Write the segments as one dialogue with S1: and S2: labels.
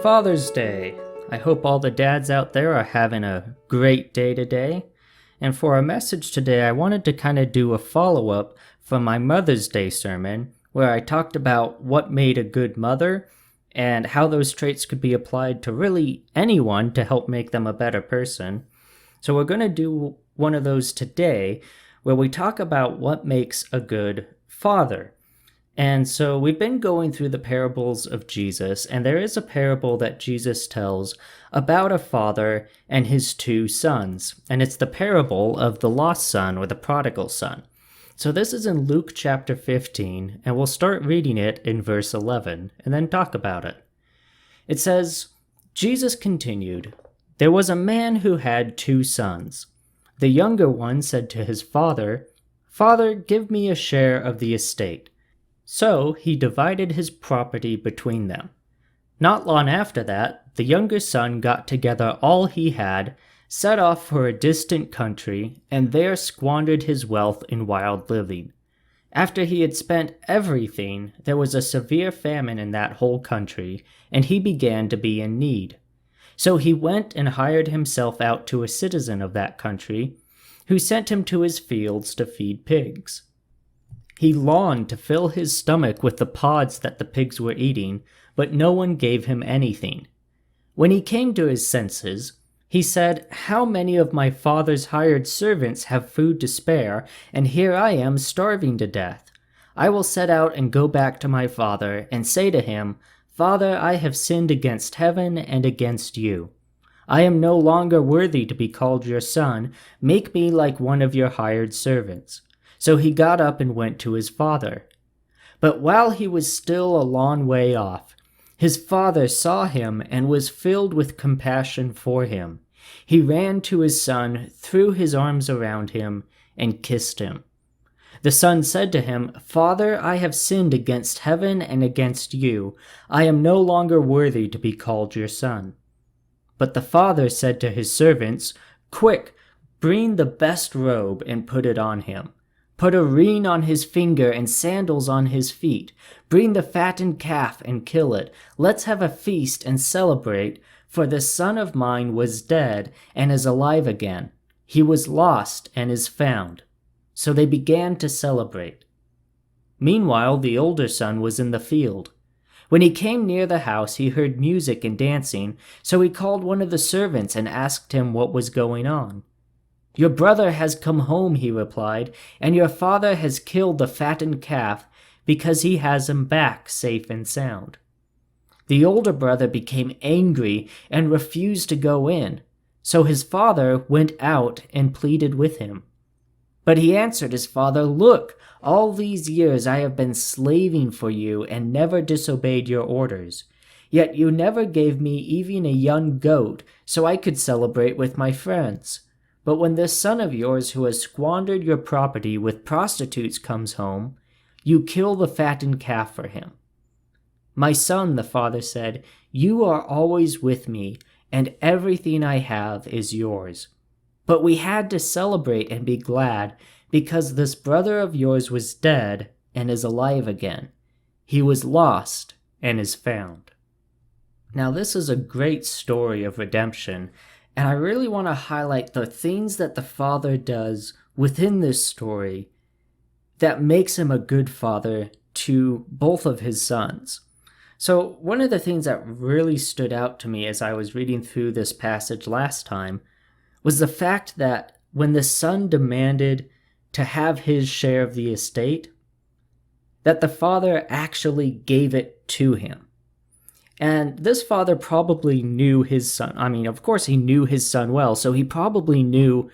S1: Father's Day! I hope all the dads out there are having a great day today. And for our message today, I wanted to kind of do a follow-up from my Mother's Day sermon, where I talked about what made a good mother and how those traits could be applied to really anyone to help make them a better person. So we're going to do one of those today, where we talk about what makes a good father. And so we've been going through the parables of Jesus, and there is a parable that Jesus tells about a father and his two sons, and it's the parable of the lost son or the prodigal son. So this is in Luke chapter 15, and we'll start reading it in verse 11, and then talk about it. It says, Jesus continued, "There was a man who had two sons. The younger one said to his father, 'Father, give me a share of the estate.' So he divided his property between them. Not long after that, the younger son got together all he had, set off for a distant country, and there squandered his wealth in wild living. After he had spent everything, there was a severe famine in that whole country, and he began to be in need. So he went and hired himself out to a citizen of that country, who sent him to his fields to feed pigs. He longed to fill his stomach with the pods that the pigs were eating, but no one gave him anything. When he came to his senses, he said, 'How many of my father's hired servants have food to spare, and here I am starving to death? I will set out and go back to my father, and say to him, Father, I have sinned against heaven and against you. I am no longer worthy to be called your son. Make me like one of your hired servants.' So he got up and went to his father. But while he was still a long way off, his father saw him and was filled with compassion for him. He ran to his son, threw his arms around him, and kissed him. The son said to him, 'Father, I have sinned against heaven and against you. I am no longer worthy to be called your son.' But the father said to his servants, 'Quick, bring the best robe and put it on him. Put a ring on his finger and sandals on his feet. Bring the fattened calf and kill it. Let's have a feast and celebrate, for this son of mine was dead and is alive again. He was lost and is found.' So they began to celebrate. Meanwhile, the older son was in the field. When he came near the house, he heard music and dancing, so he called one of the servants and asked him what was going on. 'Your brother has come home,' he replied, 'and your father has killed the fattened calf because he has him back safe and sound.' The older brother became angry and refused to go in, so his father went out and pleaded with him. But he answered his father, 'Look, all these years I have been slaving for you and never disobeyed your orders. Yet you never gave me even a young goat so I could celebrate with my friends. But when this son of yours who has squandered your property with prostitutes comes home, you kill the fattened calf for him.' 'My son,' the father said, 'you are always with me, and everything I have is yours. But we had to celebrate and be glad, because this brother of yours was dead and is alive again. He was lost and is found.'" Now this is a great story of redemption, and I really want to highlight the things that the father does within this story that makes him a good father to both of his sons. So one of the things that really stood out to me as I was reading through this passage last time was the fact that when the son demanded to have his share of the estate, that the father actually gave it to him. And this father probably knew his son. I mean, of course he knew his son well, so he probably knew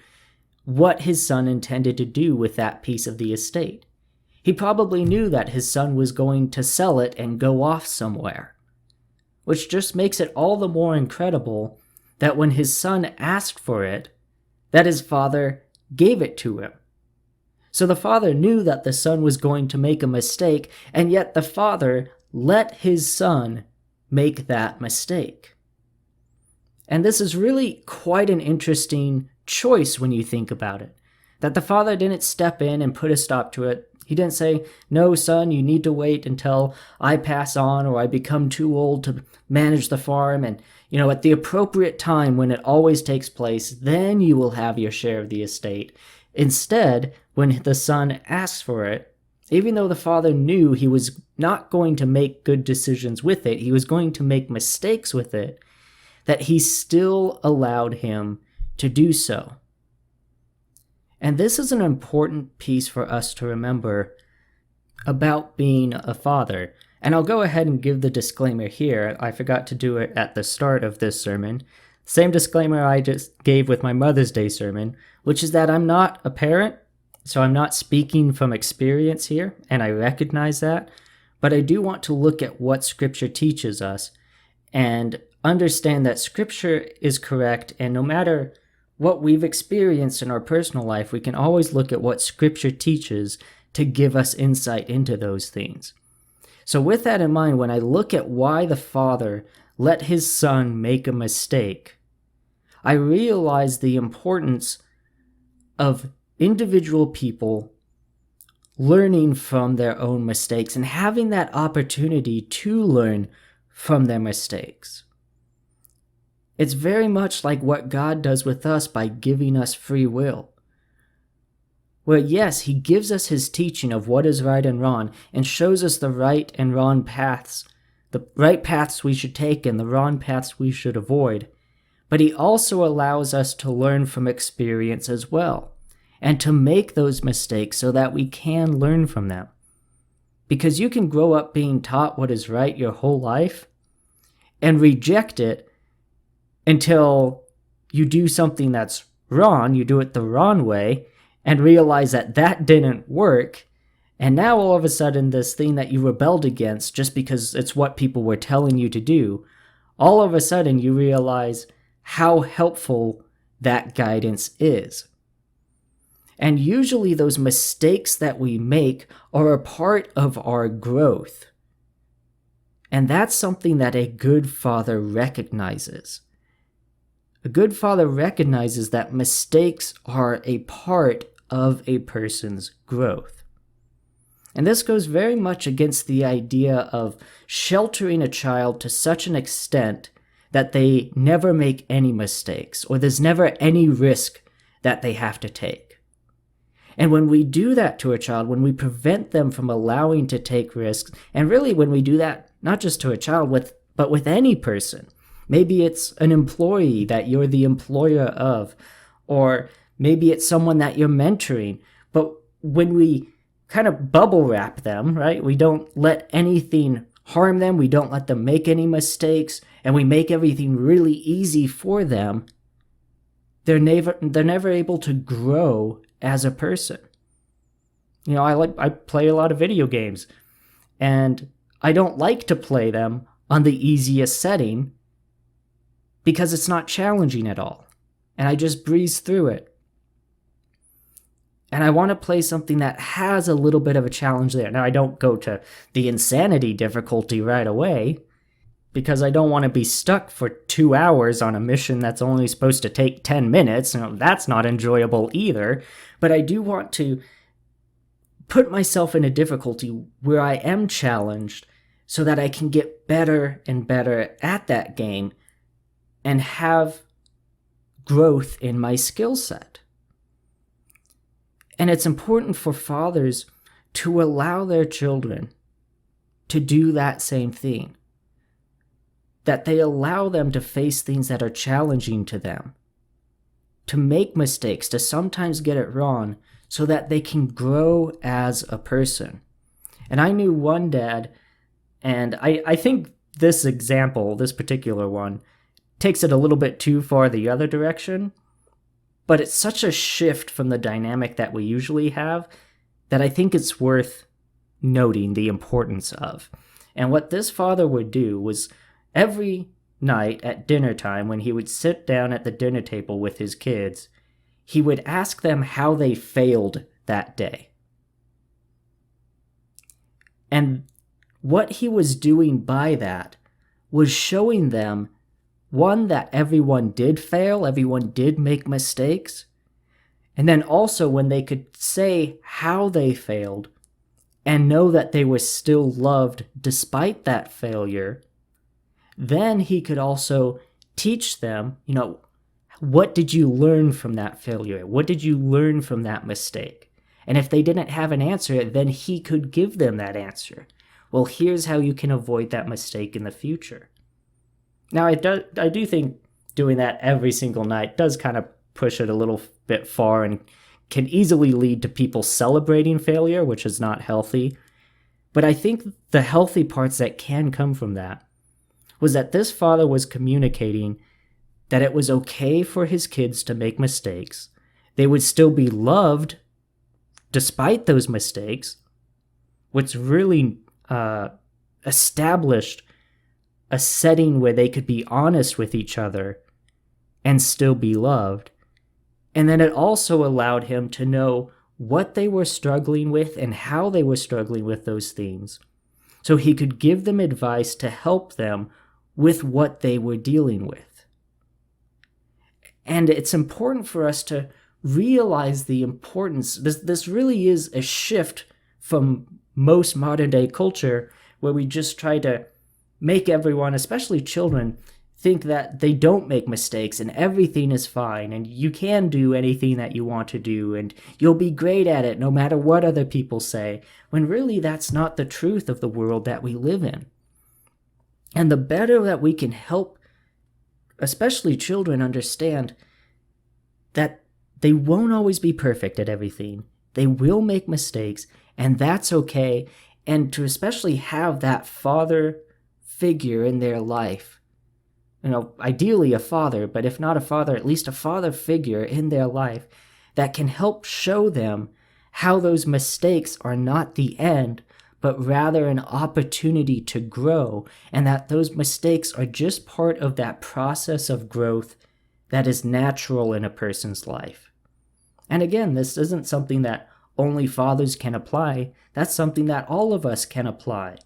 S1: what his son intended to do with that piece of the estate. He probably knew that his son was going to sell it and go off somewhere, which just makes it all the more incredible that when his son asked for it, that his father gave it to him. So the father knew that the son was going to make a mistake, and yet the father let his son make that mistake. And this is really quite an interesting choice when you think about it, that the father didn't step in and put a stop to it. He didn't say, no, son, you need to wait until I pass on or I become too old to manage the farm. And, at the appropriate time when it always takes place, then you will have your share of the estate. Instead, when the son asks for it, even though the father knew he was not going to make good decisions with it, he was going to make mistakes with it, that he still allowed him to do so. And this is an important piece for us to remember about being a father. And I'll go ahead and give the disclaimer here. I forgot to do it at the start of this sermon. Same disclaimer I just gave with my Mother's Day sermon, which is that I'm not a parent, so I'm not speaking from experience here, and I recognize that. But I do want to look at what Scripture teaches us and understand that Scripture is correct, and no matter what we've experienced in our personal life, we can always look at what Scripture teaches to give us insight into those things. So with that in mind, when I look at why the Father let his Son make a mistake, I realize the importance of individual people learning from their own mistakes and having that opportunity to learn from their mistakes. It's very much like what God does with us by giving us free will. Where yes, he gives us his teaching of what is right and wrong and shows us the right and wrong paths, the right paths we should take and the wrong paths we should avoid. But he also allows us to learn from experience as well and to make those mistakes so that we can learn from them. Because you can grow up being taught what is right your whole life and reject it until you do something that's wrong, you do it the wrong way, and realize that that didn't work, and now all of a sudden this thing that you rebelled against just because it's what people were telling you to do, all of a sudden you realize how helpful that guidance is. And usually those mistakes that we make are a part of our growth. And that's something that a good father recognizes. A good father recognizes that mistakes are a part of a person's growth. And this goes very much against the idea of sheltering a child to such an extent that they never make any mistakes, or there's never any risk that they have to take. And when we do that to a child, when we prevent them from allowing to take risks, and really when we do that not just to a child, but with any person, maybe it's an employee that you're the employer of, or maybe it's someone that you're mentoring. But when we kind of bubble wrap them, right? We don't let anything harm them. We don't let them make any mistakes, and we make everything really easy for them. They're never able to grow as a person. I play a lot of video games, and I don't like to play them on the easiest setting because it's not challenging at all. And I just breeze through it. And I want to play something that has a little bit of a challenge there. Now, I don't go to the insanity difficulty right away because I don't want to be stuck for 2 hours on a mission that's only supposed to take 10 minutes. That's not enjoyable either. But I do want to put myself in a difficulty where I am challenged so that I can get better and better at that game and have growth in my skill set. And it's important for fathers to allow their children to do that same thing. That they allow them to face things that are challenging to them, to make mistakes, to sometimes get it wrong, so that they can grow as a person. And I knew one dad, and I think this example, this particular one, takes it a little bit too far the other direction. But it's such a shift from the dynamic that we usually have that I think it's worth noting the importance of. And what this father would do was every night at dinner time, when he would sit down at the dinner table with his kids, he would ask them how they failed that day. And what he was doing by that was showing them, one, that everyone did fail, everyone did make mistakes. And then also when they could say how they failed, and know that they were still loved despite that failure, then he could also teach them, what did you learn from that failure? What did you learn from that mistake? And if they didn't have an answer, then he could give them that answer. Well, here's how you can avoid that mistake in the future. Now, I do think doing that every single night does kind of push it a little bit far and can easily lead to people celebrating failure, which is not healthy. But I think the healthy parts that can come from that was that this father was communicating that it was okay for his kids to make mistakes. They would still be loved despite those mistakes, which really established a setting where they could be honest with each other and still be loved. And then it also allowed him to know what they were struggling with and how they were struggling with those things, so he could give them advice to help them with what they were dealing with. And it's important for us to realize the importance. This really is a shift from most modern day culture, where we just try to make everyone, especially children, think that they don't make mistakes and everything is fine and you can do anything that you want to do and you'll be great at it no matter what other people say, when really that's not the truth of the world that we live in. And the better that we can help, especially children, understand that they won't always be perfect at everything. They will make mistakes, and that's okay. And to especially have that father figure in their life, ideally a father, but if not a father, at least a father figure in their life that can help show them how those mistakes are not the end, but rather an opportunity to grow, and that those mistakes are just part of that process of growth that is natural in a person's life. And again, this isn't something that only fathers can apply. That's something that all of us can apply,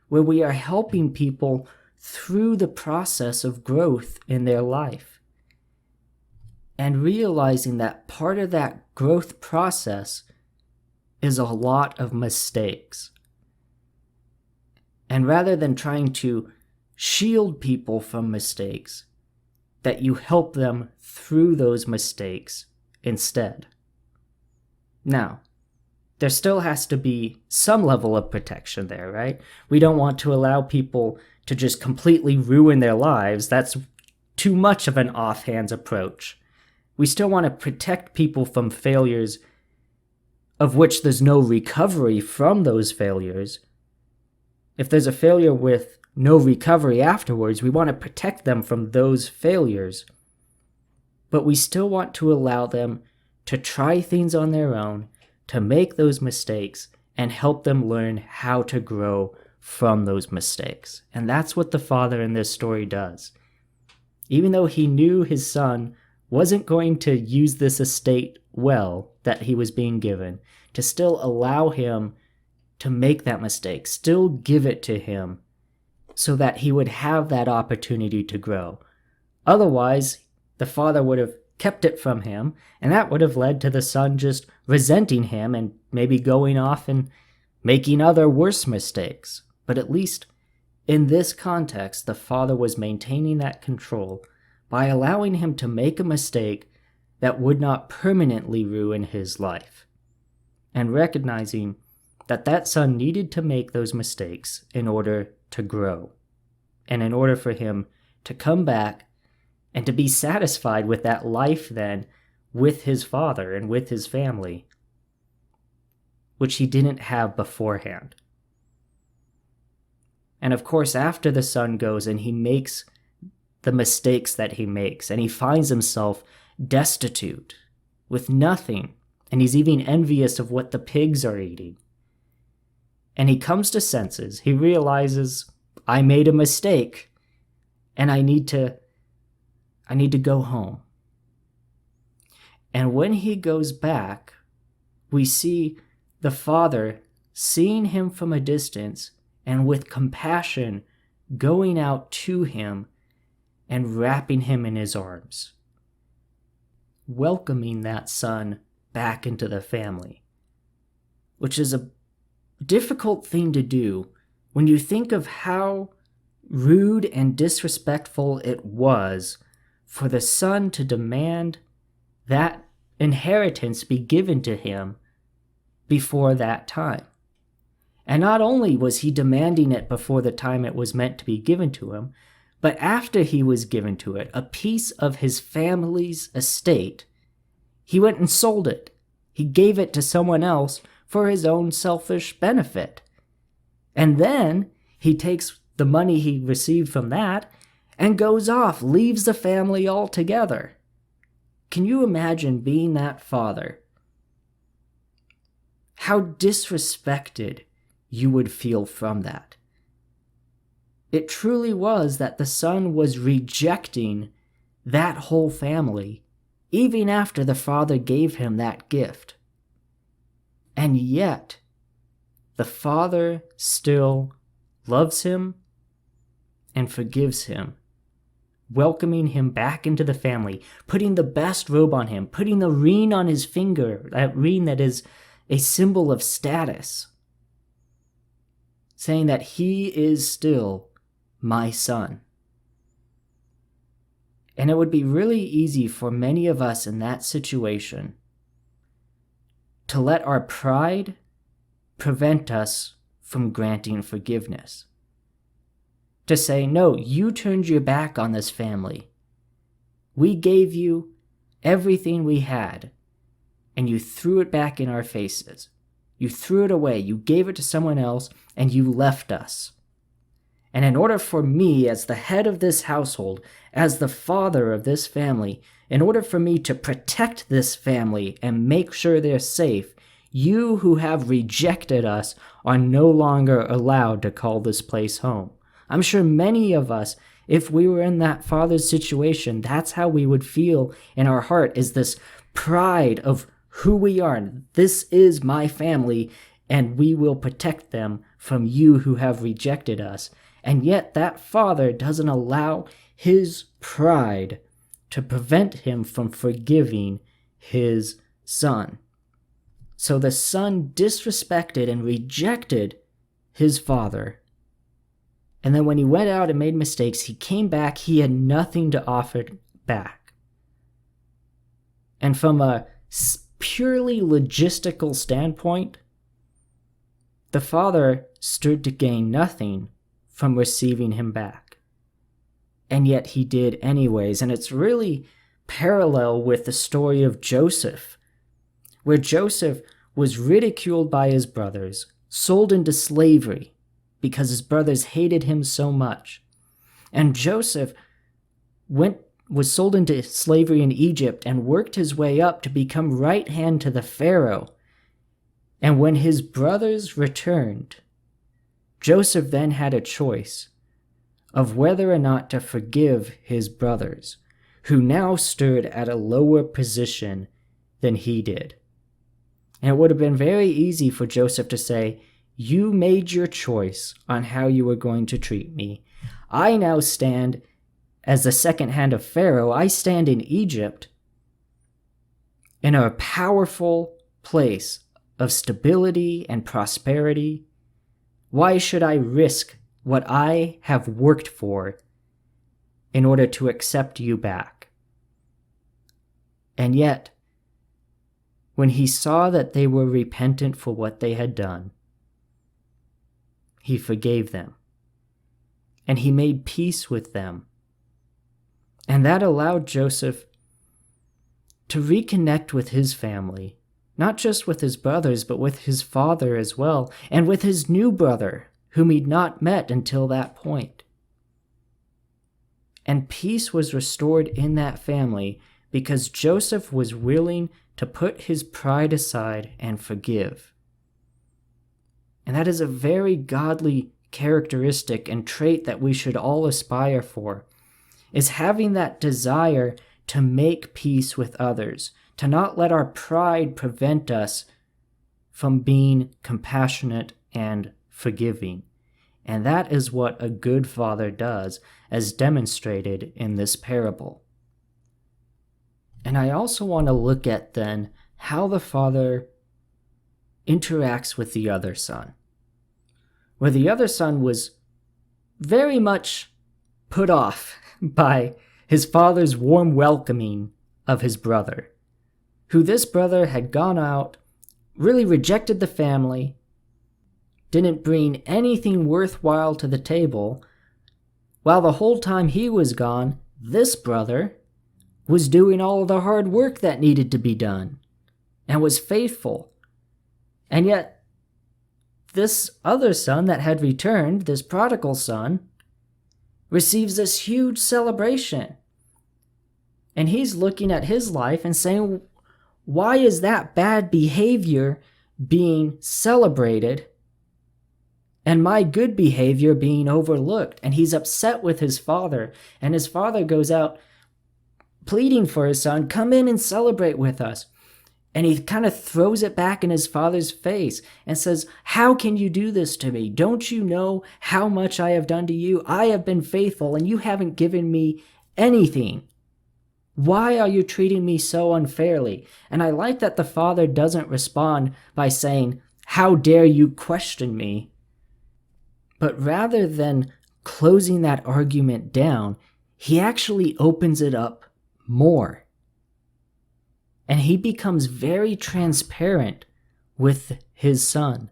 S1: where we are helping people through the process of growth in their life, and realizing that part of that growth process is a lot of mistakes. And rather than trying to shield people from mistakes, that you help them through those mistakes instead. Now, there still has to be some level of protection there, right? We don't want to allow people to just completely ruin their lives. That's too much of an offhand approach. We still want to protect people from failures of which there's no recovery from those failures. If there's a failure with no recovery afterwards, we want to protect them from those failures. But we still want to allow them to try things on their own, to make those mistakes, and help them learn how to grow from those mistakes. And that's what the father in this story does. Even though he knew his son wasn't going to use this estate well that he was being given, to still allow him to make that mistake, still give it to him, so that he would have that opportunity to grow. Otherwise, the father would have kept it from him, and that would have led to the son just resenting him and maybe going off and making other worse mistakes. But at least in this context, the father was maintaining that control by allowing him to make a mistake that would not permanently ruin his life, and recognizing that that son needed to make those mistakes in order to grow, and in order for him to come back and to be satisfied with that life then with his father and with his family, which he didn't have beforehand. And of course, after the son goes and he makes the mistakes that he makes, and he finds himself destitute with nothing, and he's even envious of what the pigs are eating. And he comes to senses. He realizes, I made a mistake, and I need to go home. And when he goes back, we see the father seeing him from a distance and with compassion going out to him and wrapping him in his arms, welcoming that son back into the family, which is a difficult thing to do when you think of how rude and disrespectful it was for the son to demand that inheritance be given to him before that time. And not only was he demanding it before the time it was meant to be given to him, but after he was given to it, a piece of his family's estate, he went and sold it. He gave it to someone else for his own selfish benefit. And then he takes the money he received from that and goes off, leaves the family altogether. Can you imagine being that father? How disrespected you would feel from that. It truly was that the son was rejecting that whole family, even after the father gave him that gift. And yet, the father still loves him and forgives him, welcoming him back into the family, putting the best robe on him, putting the ring on his finger, that ring that is a symbol of status, saying that he is still my son. And it would be really easy for many of us in that situation to let our pride prevent us from granting forgiveness. To say, no, you turned your back on this family. We gave you everything we had, and you threw it back in our faces. You threw it away, you gave it to someone else, and you left us. And in order for me, as the head of this household, as the father of this family, in order for me to protect this family and make sure they're safe, you who have rejected us are no longer allowed to call this place home. I'm sure many of us, if we were in that father's situation, that's how we would feel in our heart, is this pride of who we are. This is my family, and we will protect them from you who have rejected us. And yet that father doesn't allow his pride to prevent him from forgiving his son. So the son disrespected and rejected his father. And then when he went out and made mistakes, he came back, he had nothing to offer back. And from a purely logistical standpoint, the father stood to gain nothing from receiving him back. And yet he did anyways, and it's really parallel with the story of Joseph, where Joseph was ridiculed by his brothers, sold into slavery because his brothers hated him so much. And Joseph was sold into slavery in Egypt and worked his way up to become right hand to the Pharaoh. And when his brothers returned, Joseph then had a choice of whether or not to forgive his brothers, who now stood at a lower position than he did. And it would have been very easy for Joseph to say, you made your choice on how you were going to treat me. I now stand as the second hand of Pharaoh. I stand in Egypt in a powerful place of stability and prosperity. Why should I risk what I have worked for in order to accept you back? And yet, when he saw that they were repentant for what they had done, he forgave them, and he made peace with them. And that allowed Joseph to reconnect with his family, not just with his brothers, but with his father as well, and with his new brother, whom he'd not met until that point. And peace was restored in that family because Joseph was willing to put his pride aside and forgive. And that is a very godly characteristic and trait that we should all aspire for, is having that desire to make peace with others, to not let our pride prevent us from being compassionate and forgiving. And that is what a good father does, as demonstrated in this parable. And I also want to look at then how the father interacts with the other son. where the other son was very much put off by his father's warm welcoming of his brother, who this brother had gone out, really rejected the family, didn't bring anything worthwhile to the table, while the whole time he was gone, this brother was doing all of the hard work that needed to be done and was faithful. And yet, this other son that had returned, this prodigal son, receives this huge celebration. And he's looking at his life and saying, why is that bad behavior being celebrated and my good behavior being overlooked? And he's upset with his father. And his father goes out pleading for his son, come in and celebrate with us. And he kind of throws it back in his father's face and says, how can you do this to me? Don't you know how much I have done to you? I have been faithful and you haven't given me anything. Why are you treating me so unfairly? And I like that the father doesn't respond by saying, how dare you question me? But rather than closing that argument down, he actually opens it up more. And he becomes very transparent with his son,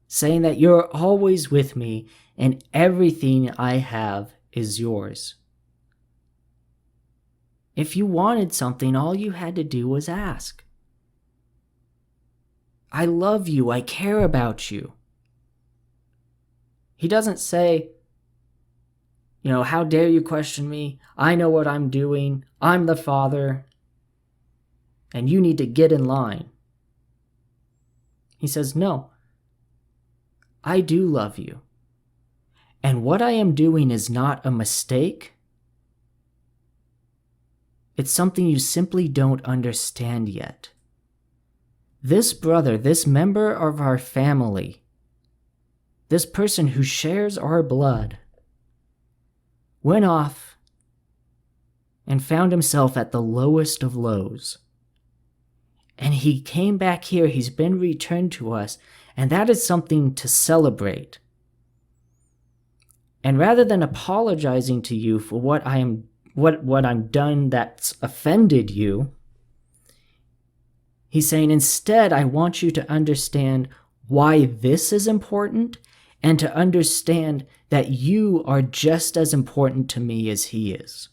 S1: saying that you're always with me and everything I have is yours. If you wanted something, all you had to do was ask. I love you. I care about you. He doesn't say, how dare you question me? I know what I'm doing. I'm the father. And you need to get in line. He says, no, I do love you. And what I am doing is not a mistake. It's something you simply don't understand yet. This brother, this member of our family, this person who shares our blood, went off and found himself at the lowest of lows. And he came back here, he's been returned to us, and that is something to celebrate. And rather than apologizing to you for what I'm done that's offended you, he's saying, instead, I want you to understand why this is important and to understand that you are just as important to me as he is.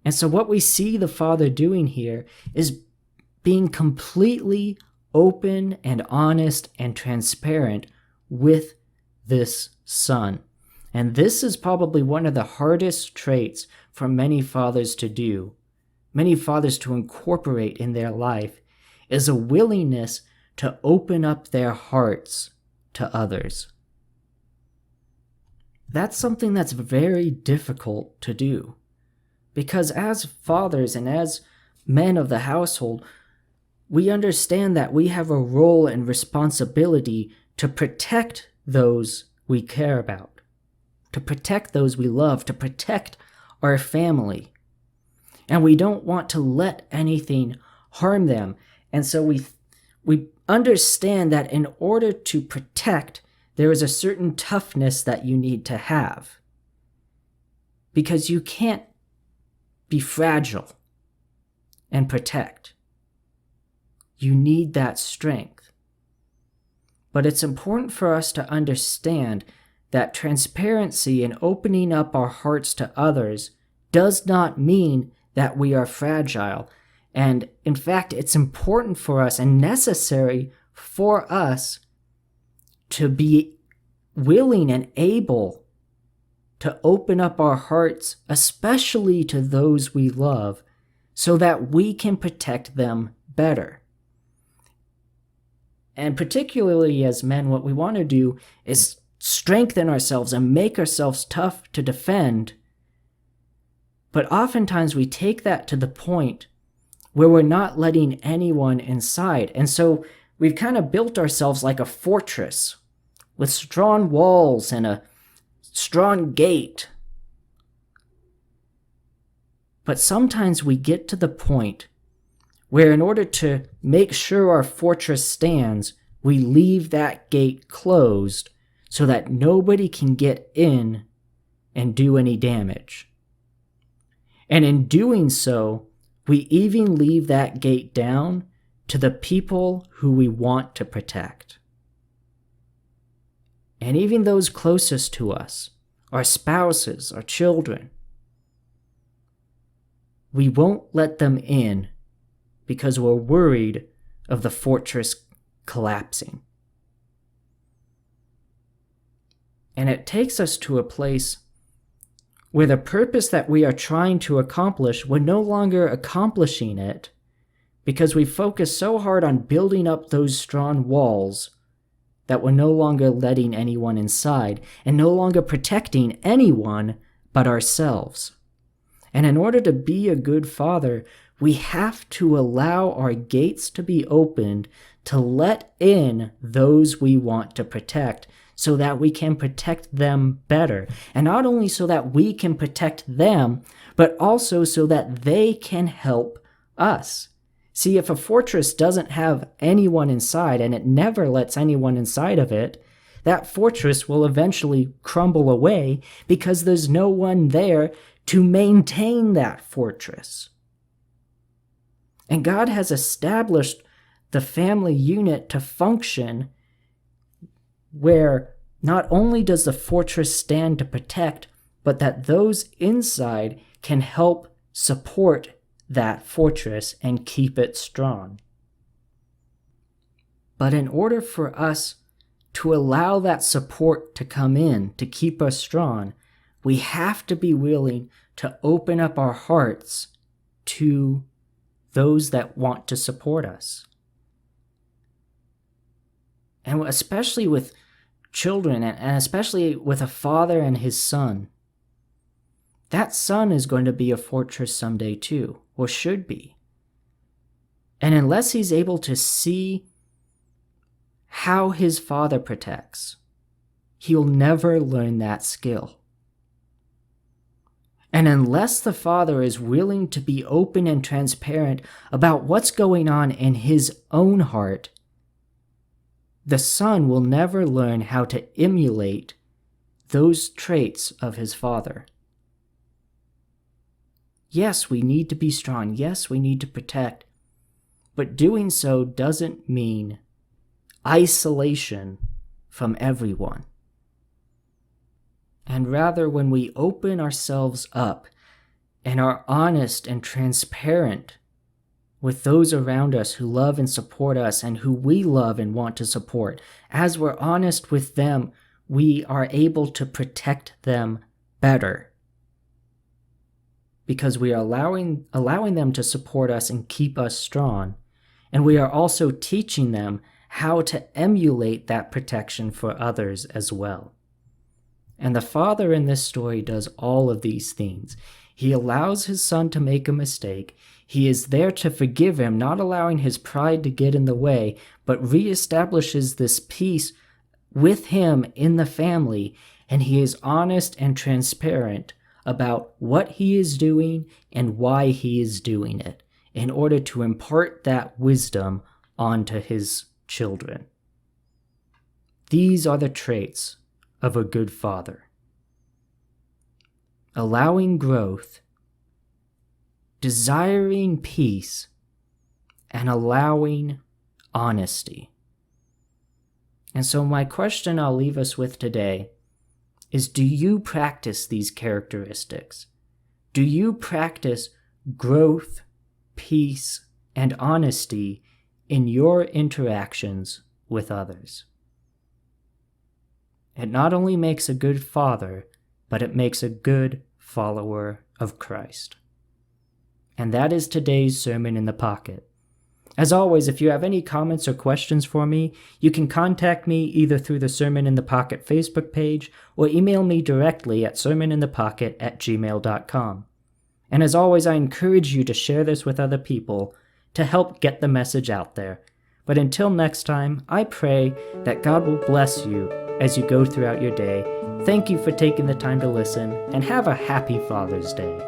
S1: And so what we see the father doing here is being completely open and honest and transparent with this son. And this is probably one of the hardest traits for many fathers to do, many fathers to incorporate in their life, is a willingness to open up their hearts to others. That's something that's very difficult to do, because as fathers and as men of the household, we understand that we have a role and responsibility to protect those we care about, to protect those we love, to protect our family. And we don't want to let anything harm them. And so we understand that in order to protect, there is a certain toughness that you need to have. Because you can't be fragile and protect. You need that strength. But it's important for us to understand that transparency and opening up our hearts to others does not mean that we are fragile. And in fact, it's important for us and necessary for us to be willing and able to open up our hearts, especially to those we love, so that we can protect them better. And particularly as men, what we want to do is strengthen ourselves and make ourselves tough to defend. But oftentimes we take that to the point where we're not letting anyone inside. And so we've kind of built ourselves like a fortress with strong walls and a strong gate. But sometimes we get to the point where in order to make sure our fortress stands, we leave that gate closed so that nobody can get in and do any damage. And in doing so, we even leave that gate down to the people who we want to protect. And even those closest to us, our spouses, our children, we won't let them in because we're worried of the fortress collapsing. And it takes us to a place where the purpose that we are trying to accomplish, we're no longer accomplishing it because we focus so hard on building up those strong walls that we're no longer letting anyone inside and no longer protecting anyone but ourselves. And in order to be a good father, we have to allow our gates to be opened to let in those we want to protect so that we can protect them better. And not only so that we can protect them, but also so that they can help us. See, if a fortress doesn't have anyone inside and it never lets anyone inside of it, that fortress will eventually crumble away because there's no one there to maintain that fortress. And God has established the family unit to function where not only does the fortress stand to protect, but that those inside can help support that fortress and keep it strong. But in order for us to allow that support to come in to keep us strong, we have to be willing to open up our hearts to those that want to support us. And especially with children, and especially with a father and his son, that son is going to be a fortress someday too, or should be. And unless he's able to see how his father protects, he'll never learn that skill. And unless the father is willing to be open and transparent about what's going on in his own heart, the son will never learn how to emulate those traits of his father. Yes, we need to be strong. Yes, we need to protect. But doing so doesn't mean isolation from everyone. And rather, when we open ourselves up and are honest and transparent with those around us who love and support us and who we love and want to support, as we're honest with them, we are able to protect them better. Because we are allowing them to support us and keep us strong. And we are also teaching them how to emulate that protection for others as well. And the father in this story does all of these things. He allows his son to make a mistake. He is there to forgive him, not allowing his pride to get in the way, but reestablishes this peace with him in the family. And he is honest and transparent about what he is doing and why he is doing it, in order to impart that wisdom onto his children. These are the traits of a good father: allowing growth, desiring peace, and allowing honesty. And so my question I'll leave us with today is, do you practice these characteristics? Do you practice growth, peace, and honesty in your interactions with others? It not only makes a good father, but it makes a good follower of Christ. And that is today's Sermon in the Pocket. As always, if you have any comments or questions for me, you can contact me either through the Sermon in the Pocket Facebook page or email me directly at sermoninthepocket@gmail.com. And as always, I encourage you to share this with other people to help get the message out there. But until next time, I pray that God will bless you as you go throughout your day. Thank you for taking the time to listen, and have a happy Father's Day.